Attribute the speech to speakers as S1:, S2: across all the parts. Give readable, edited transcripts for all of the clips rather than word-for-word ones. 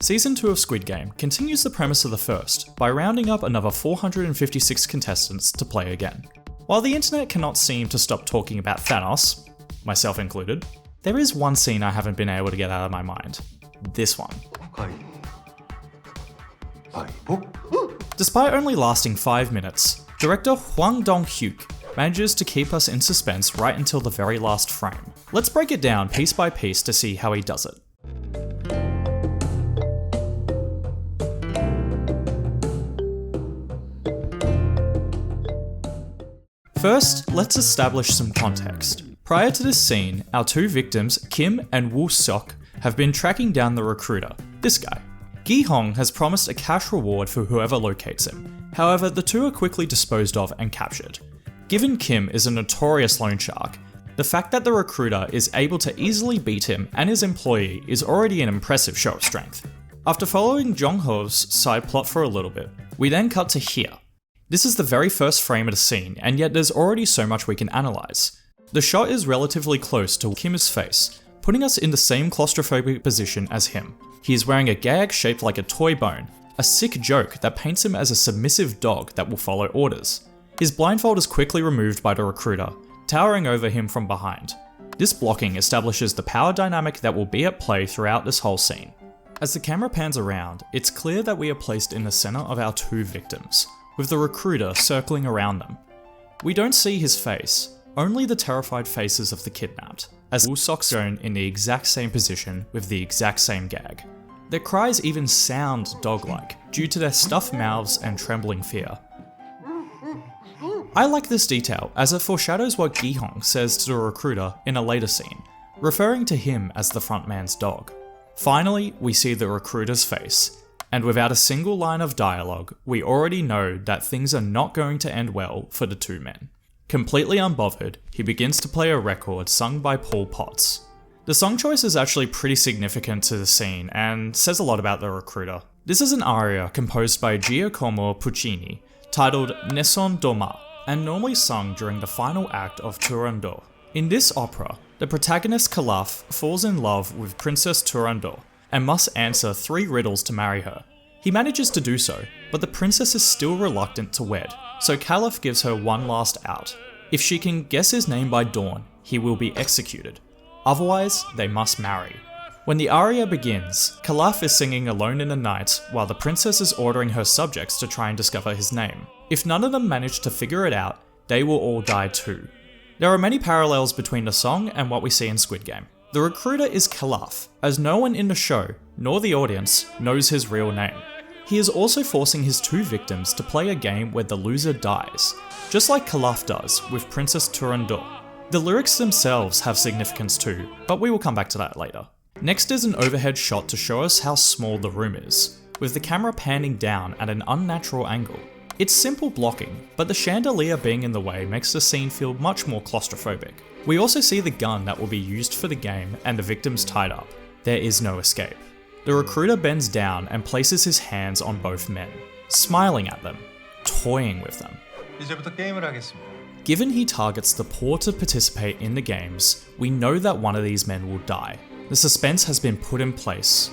S1: Season 2 of Squid Game continues the premise of the first by rounding up another 456 contestants to play again. While the internet cannot seem to stop talking about Thanos, myself included, there is one scene I haven't been able to get out of my mind. This one. Despite only lasting 5 minutes, director Hwang Dong-hyuk manages to keep us in suspense right until the very last frame. Let's break it down piece by piece to see how he does it. First, let's establish some context. Prior to this scene, our two victims, Kim and Woo-sok, have been tracking down the recruiter, this guy. Gi-hong has promised a cash reward for whoever locates him. However, the two are quickly disposed of and captured. Given Kim is a notorious loan shark, the fact that the recruiter is able to easily beat him and his employee is already an impressive show of strength. After following Jong-ho's side plot for a little bit, we then cut to here. This is the very first frame of the scene, and yet there's already so much we can analyze. The shot is relatively close to Kim's face, putting us in the same claustrophobic position as him. He is wearing a gag shaped like a toy bone, a sick joke that paints him as a submissive dog that will follow orders. His blindfold is quickly removed by the recruiter, towering over him from behind. This blocking establishes the power dynamic that will be at play throughout this whole scene. As the camera pans around, it's clear that we are placed in the center of our two victims, with the recruiter circling around them. We don't see his face, only the terrified faces of the kidnapped, as Woo-sok's shown in the exact same position with the exact same gag. Their cries even sound dog-like, due to their stuffed mouths and trembling fear. I like this detail as it foreshadows what Gi-hong says to the recruiter in a later scene, referring to him as the frontman's dog. Finally, we see the recruiter's face, and without a single line of dialogue, we already know that things are not going to end well for the two men. Completely unbothered, he begins to play a record sung by Paul Potts. The song choice is actually pretty significant to the scene and says a lot about the recruiter. This is an aria composed by Giacomo Puccini, titled Nessun Dorma, and normally sung during the final act of Turandot. In this opera, the protagonist Calaf falls in love with Princess Turandot and must answer 3 riddles to marry her. He manages to do so, but the princess is still reluctant to wed, so Calaf gives her one last out. If she can guess his name by dawn, he will be executed. Otherwise, they must marry. When the aria begins, Calaf is singing Alone in the Night while the princess is ordering her subjects to try and discover his name. If none of them manage to figure it out, they will all die too. There are many parallels between the song and what we see in Squid Game. The recruiter is Calaf, as no one in the show, nor the audience, knows his real name. He is also forcing his two victims to play a game where the loser dies, just like Calaf does with Princess Turandot. The lyrics themselves have significance too, but we will come back to that later. Next is an overhead shot to show us how small the room is, with the camera panning down at an unnatural angle. It's simple blocking, but the chandelier being in the way makes the scene feel much more claustrophobic. We also see the gun that will be used for the game and the victims tied up. There is no escape. The recruiter bends down and places his hands on both men, smiling at them, toying with them.
S2: 이제부터 게임을 하겠습니다.
S1: Given he targets the poor to participate in the games, we know that one of these men will die. The suspense has been put in place.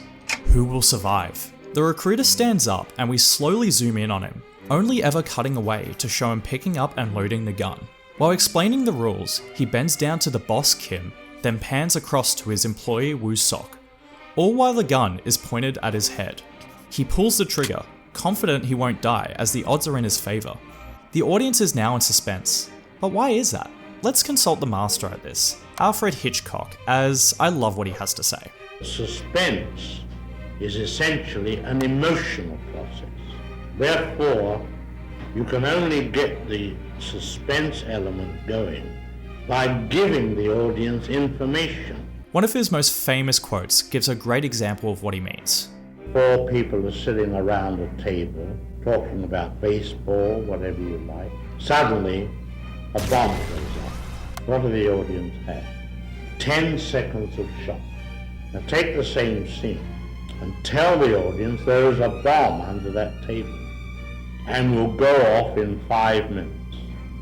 S1: Who will survive? The recruiter stands up and we slowly zoom in on him, only ever cutting away to show him picking up and loading the gun. While explaining the rules, he bends down to the boss Kim, then pans across to his employee Woo-sok, all while the gun is pointed at his head. He pulls the trigger, confident he won't die as the odds are in his favour. The audience is now in suspense. But why is that? Let's consult the master at this, Alfred Hitchcock, as I love what he has to say.
S3: Suspense is essentially an emotional process. Therefore, you can only get the suspense element going by giving the audience information.
S1: One of his most famous quotes gives a great example of what he means.
S3: 4 people are sitting around a table talking about baseball, whatever you like. Suddenly, a bomb goes off. What do the audience have? 10 seconds of shock. Now take the same scene and tell the audience there is a bomb under that table and will go off in 5 minutes.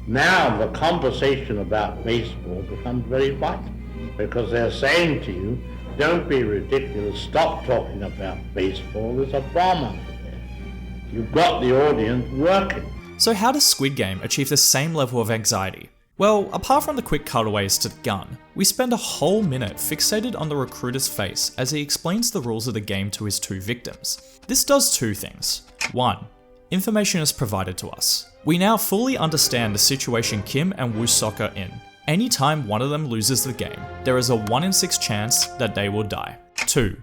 S3: Now the conversation about baseball becomes very vital because they're saying to you, don't be ridiculous. Stop talking about baseball. There's a bomb under there. You've got the audience working.
S1: So how does Squid Game achieve the same level of anxiety? Well, apart from the quick cutaways to the gun, we spend a whole minute fixated on the recruiter's face as he explains the rules of the game to his two victims. This does two things. 1. Information is provided to us. We now fully understand the situation Kim and Woo-sok are in. Anytime one of them loses the game, there is a 1 in 6 chance that they will die. 2.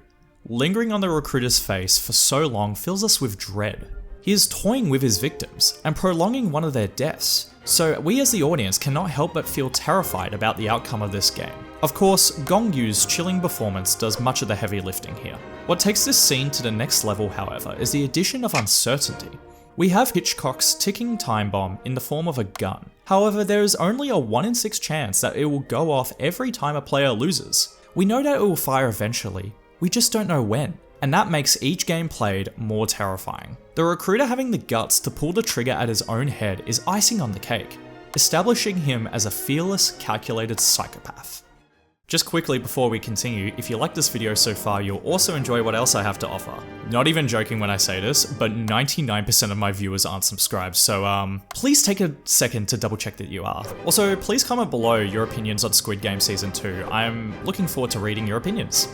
S1: Lingering on the recruiter's face for so long fills us with dread. He is toying with his victims and prolonging one of their deaths, so we as the audience cannot help but feel terrified about the outcome of this game. Of course, Gong-Yoo's chilling performance does much of the heavy lifting here. What takes this scene to the next level, however, is the addition of uncertainty. We have Hitchcock's ticking time bomb in the form of a gun. However, there is only a 1 in 6 chance that it will go off every time a player loses. We know that it will fire eventually, we just don't know when. And that makes each game played more terrifying. The recruiter having the guts to pull the trigger at his own head is icing on the cake, establishing him as a fearless, calculated psychopath. Just quickly before we continue, if you like this video so far, you'll also enjoy what else I have to offer. Not even joking when I say this, but 99% of my viewers aren't subscribed, so please take a second to double check that you are. Also, please comment below your opinions on Squid Game Season 2. I'm looking forward to reading your opinions.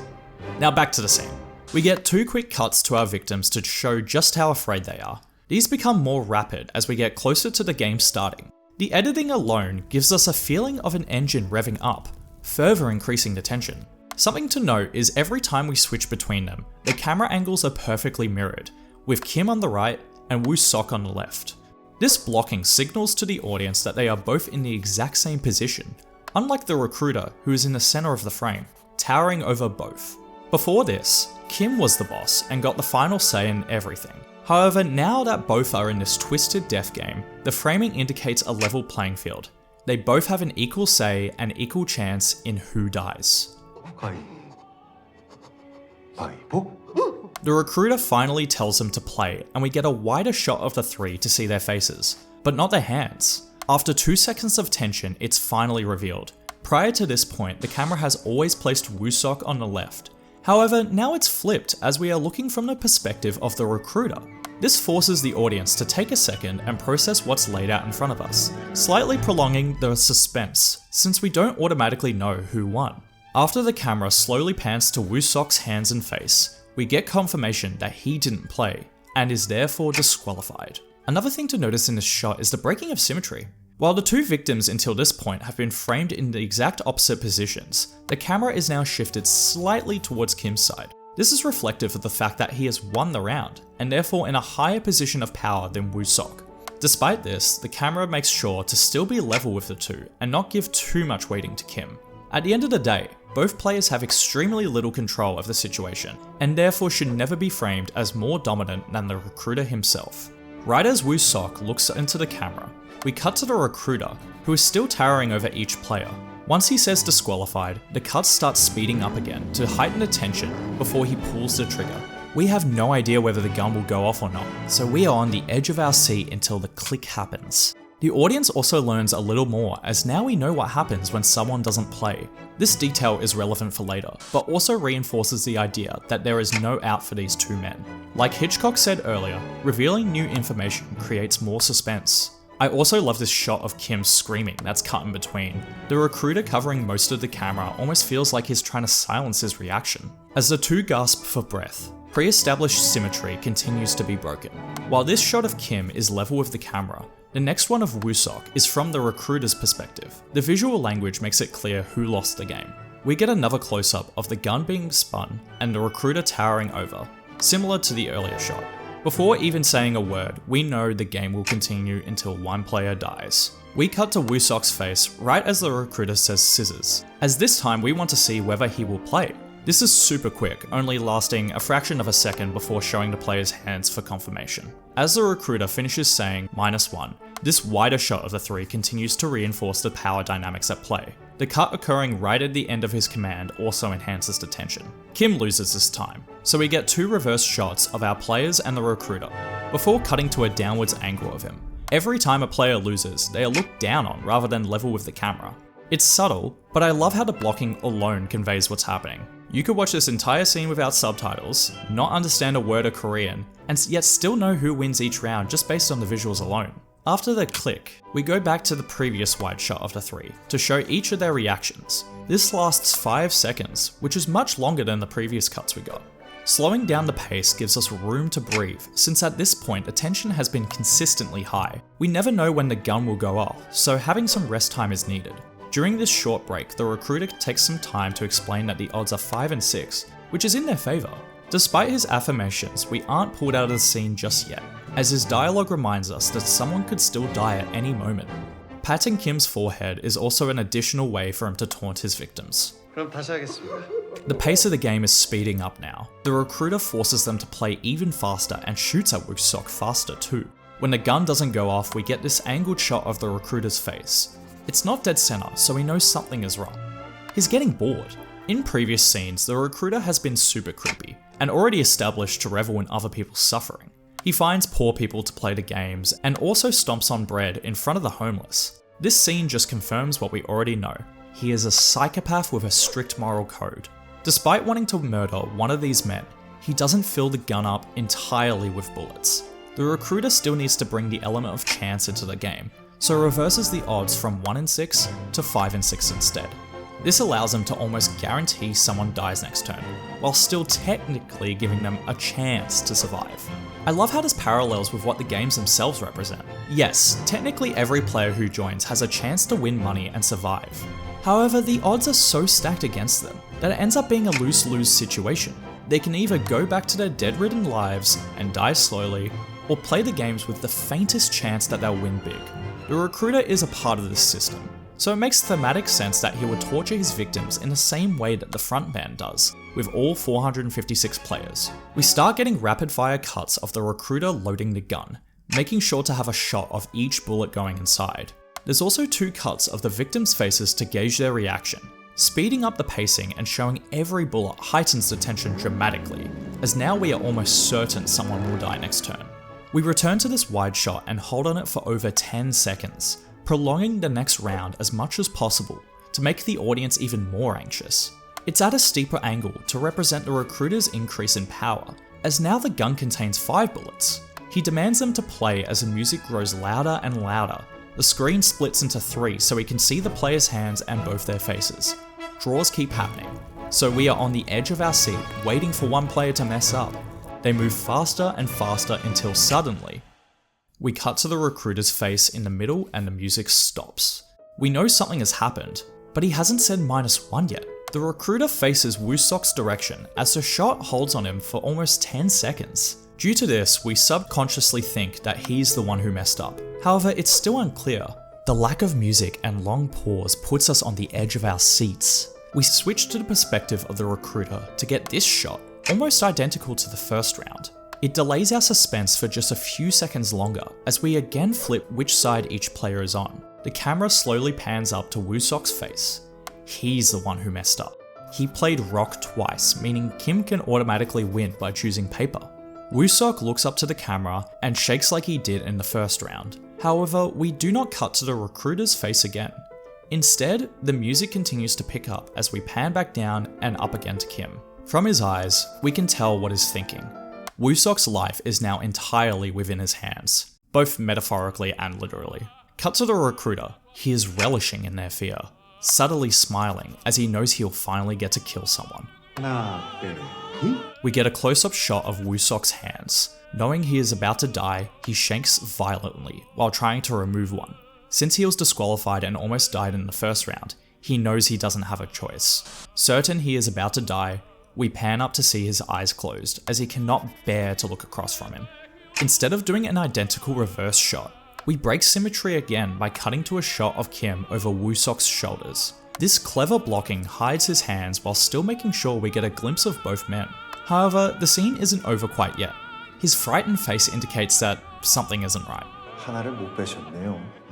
S1: Now back to the scene. We get 2 quick cuts to our victims to show just how afraid they are. These become more rapid as we get closer to the game starting. The editing alone gives us a feeling of an engine revving up, further increasing the tension. Something to note is every time we switch between them, the camera angles are perfectly mirrored, with Kim on the right and Woo-sok on the left. This blocking signals to the audience that they are both in the exact same position, unlike the recruiter who is in the center of the frame, towering over both. Before this, Kim was the boss and got the final say in everything. However, now that both are in this twisted death game, the framing indicates a level playing field. They both have an equal say and equal chance in who dies. The recruiter finally tells them to play, and we get a wider shot of the 3 to see their faces, but not their hands. After 2 seconds of tension, it's finally revealed. Prior to this point, the camera has always placed Woo-sok on the left. However, now it's flipped as we are looking from the perspective of the recruiter. This forces the audience to take a second and process what's laid out in front of us, slightly prolonging the suspense, since we don't automatically know who won. After the camera slowly pans to Woo-sok's hands and face, we get confirmation that he didn't play, and is therefore disqualified. Another thing to notice in this shot is the breaking of symmetry. While the 2 victims until this point have been framed in the exact opposite positions, the camera is now shifted slightly towards Kim's side. This is reflective of the fact that he has won the round, and therefore in a higher position of power than Woo-sok. Despite this, the camera makes sure to still be level with the 2 and not give too much weighting to Kim. At the end of the day, both players have extremely little control of the situation, and therefore should never be framed as more dominant than the recruiter himself. Right as Woo-sok looks into the camera, we cut to the recruiter, who is still towering over each player. Once he says disqualified, the cuts start speeding up again to heighten the tension before he pulls the trigger. We have no idea whether the gun will go off or not, so we are on the edge of our seat until the click happens. The audience also learns a little more, as now we know what happens when someone doesn't play. This detail is relevant for later, but also reinforces the idea that there is no out for these 2 men. Like Hitchcock said earlier, revealing new information creates more suspense. I also love this shot of Kim screaming that's cut in between. The recruiter covering most of the camera almost feels like he's trying to silence his reaction. As the 2 gasp for breath, pre-established symmetry continues to be broken. While this shot of Kim is level with the camera, the next one of Woo-sok is from the recruiter's perspective. The visual language makes it clear who lost the game. We get another close-up of the gun being spun and the recruiter towering over, similar to the earlier shot. Before even saying a word, we know the game will continue until one player dies. We cut to Woo-sok's face right as the recruiter says scissors, as this time we want to see whether he will play. This is super quick, only lasting a fraction of a second before showing the player's hands for confirmation. As the recruiter finishes saying -1, this wider shot of the 3 continues to reinforce the power dynamics at play. The cut occurring right at the end of his command also enhances the tension. Kim loses this time, so we get 2 reverse shots of our players and the recruiter, before cutting to a downwards angle of him. Every time a player loses, they are looked down on rather than level with the camera. It's subtle, but I love how the blocking alone conveys what's happening. You could watch this entire scene without subtitles, not understand a word of Korean, and yet still know who wins each round just based on the visuals alone. After the click, we go back to the previous wide shot of the three to show each of their reactions. This lasts 5 seconds, which is much longer than the previous cuts we got. Slowing down the pace gives us room to breathe, since at this point attention has been consistently high. We never know when the gun will go off, so having some rest time is needed. During this short break, the recruiter takes some time to explain that the odds are 5 and 6, which is in their favour. Despite his affirmations, we aren't pulled out of the scene just yet, as his dialogue reminds us that someone could still die at any moment. Patting Kim's forehead is also an additional way for him to taunt his victims. The pace of the game is speeding up now. The recruiter forces them to play even faster and shoots at Woo-sok faster too. When the gun doesn't go off, we get this angled shot of the recruiter's face. It's not dead center, so we know something is wrong. He's getting bored. In previous scenes, the recruiter has been super creepy, and already established to revel in other people's suffering. He finds poor people to play the games, and also stomps on bread in front of the homeless. This scene just confirms what we already know. He is a psychopath with a strict moral code. Despite wanting to murder one of these men, he doesn't fill the gun up entirely with bullets. The recruiter still needs to bring the element of chance into the game, so reverses the odds from 1 in 6 to 5 in 6 instead. This allows him to almost guarantee someone dies next turn, while still technically giving them a chance to survive. I love how this parallels with what the games themselves represent. Yes, technically every player who joins has a chance to win money and survive. However, the odds are so stacked against them that it ends up being a lose-lose situation. They can either go back to their dead-ridden lives and die slowly, or play the games with the faintest chance that they'll win big. The recruiter is a part of this system, so it makes thematic sense that he would torture his victims in the same way that the frontman does, with all 456 players. We start getting rapid-fire cuts of the recruiter loading the gun, making sure to have a shot of each bullet going inside. There's also 2 cuts of the victims' faces to gauge their reaction. Speeding up the pacing and showing every bullet heightens the tension dramatically, as now we are almost certain someone will die next turn. We return to this wide shot and hold on it for over 10 seconds, prolonging the next round as much as possible to make the audience even more anxious. It's at a steeper angle to represent the recruiter's increase in power, as now the gun contains 5 bullets. He demands them to play as the music grows louder and louder. The screen splits into 3 so we can see the players' hands and both their faces. Draws keep happening, so we are on the edge of our seat waiting for one player to mess up. They move faster and faster until suddenly, we cut to the recruiter's face in the middle and the music stops. We know something has happened, but he hasn't said -1 yet. The recruiter faces Woo-sok's direction as the shot holds on him for almost 10 seconds. Due to this, we subconsciously think that he's the one who messed up. However, it's still unclear. The lack of music and long pause puts us on the edge of our seats. We switch to the perspective of the recruiter to get this shot, almost identical to the first round. It delays our suspense for just a few seconds longer as we again flip which side each player is on. The camera slowly pans up to Woo-sok's face. He's the one who messed up. He played rock twice, meaning Kim can automatically win by choosing paper. Woo-sok looks up to the camera and shakes like he did in the first round. However, we do not cut to the recruiter's face again. Instead, the music continues to pick up as we pan back down and up again to Kim. From his eyes, we can tell what he's thinking. Woo-sok's life is now entirely within his hands, both metaphorically and literally. Cut to the recruiter. He is relishing in their fear, subtly smiling as he knows he'll finally get to kill someone. We get a close-up shot of Woo-sok's hands. Knowing he is about to die, he shakes violently while trying to remove one. Since he was disqualified and almost died in the first round, he knows he doesn't have a choice. Certain he is about to die, we pan up to see his eyes closed as he cannot bear to look across from him. Instead of doing an identical reverse shot, we break symmetry again by cutting to a shot of Kim over Woo-sok's shoulders. This clever blocking hides his hands while still making sure we get a glimpse of both men. However, the scene isn't over quite yet. His frightened face indicates that something isn't right.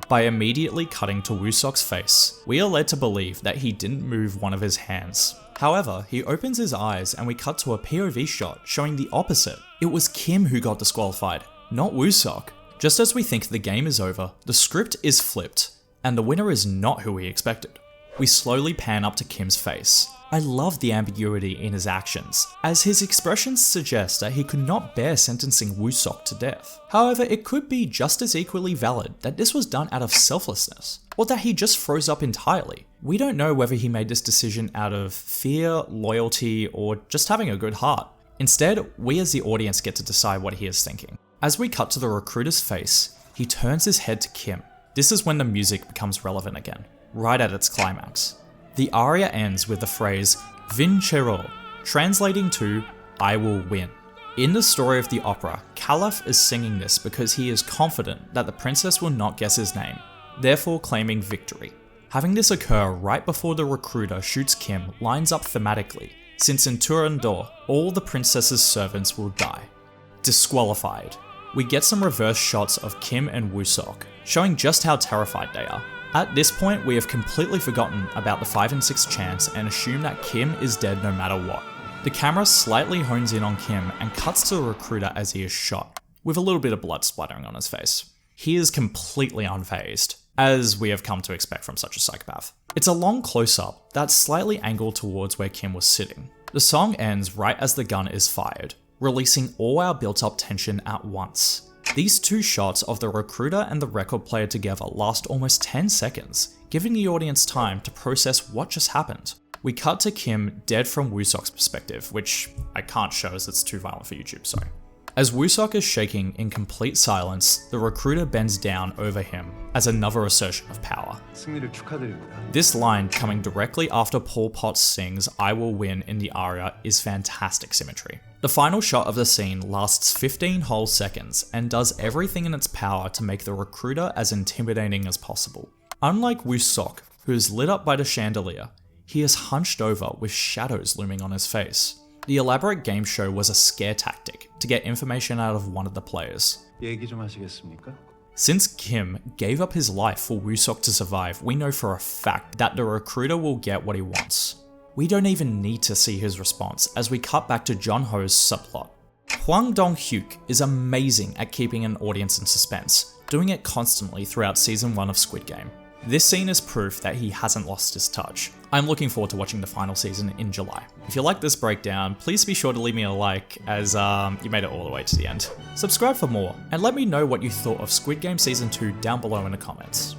S1: By immediately cutting to Woo-sok's face, we are led to believe that he didn't move one of his hands. However, he opens his eyes and we cut to a POV shot showing the opposite. It was Kim who got disqualified, not Woo-sok. Just as we think the game is over, the script is flipped, and the winner is not who we expected. We slowly pan up to Kim's face. I love the ambiguity in his actions, as his expressions suggest that he could not bear sentencing Woo-sok to death. However, it could be just as equally valid that this was done out of selflessness, or that he just froze up entirely. We don't know whether he made this decision out of fear, loyalty, or just having a good heart. Instead, we as the audience get to decide what he is thinking. As we cut to the recruiter's face, he turns his head to Kim. This is when the music becomes relevant again, right at its climax. The aria ends with the phrase "Vincerò," translating to "I will win." In the story of the opera, Caliph is singing this because he is confident that the princess will not guess his name, therefore claiming victory. Having this occur right before the recruiter shoots Kim lines up thematically, since in Turandot, all the princess's servants will die. Disqualified. We get some reverse shots of Kim and Woo-sok, showing just how terrified they are. At this point, we have completely forgotten about the 5 and 6 chance and assume that Kim is dead no matter what. The camera slightly hones in on Kim and cuts to the recruiter as he is shot, with a little bit of blood splattering on his face. He is completely unfazed, as we have come to expect from such a psychopath. It's a long close-up that's slightly angled towards where Kim was sitting. The song ends right as the gun is fired, releasing all our built-up tension at once. These two shots of the recruiter and the record player together last almost 10 seconds, giving the audience time to process what just happened. We cut to Kim dead from Woo-sok's perspective, which I can't show as it's too violent for YouTube, sorry. As Woo-sok is shaking in complete silence, the recruiter bends down over him as another assertion of power. This line, coming directly after Pol Pot sings "I will win" in the aria, is fantastic symmetry. The final shot of the scene lasts 15 whole seconds and does everything in its power to make the recruiter as intimidating as possible. Unlike Woo-sok, who is lit up by the chandelier, he is hunched over with shadows looming on his face. The elaborate game show was a scare tactic to get information out of one of the players. Since Kim gave up his life for Woo-sok to survive, we know for a fact that the recruiter will get what he wants. We don't even need to see his response as we cut back to Jun-ho's subplot. Hwang Dong-hyuk is amazing at keeping an audience in suspense, doing it constantly throughout season 1 of Squid Game. This scene is proof that he hasn't lost his touch. I'm looking forward to watching the final season in July. If you like this breakdown, please be sure to leave me a like as you made it all the way to the end. Subscribe for more, and let me know what you thought of Squid Game Season 2 down below in the comments.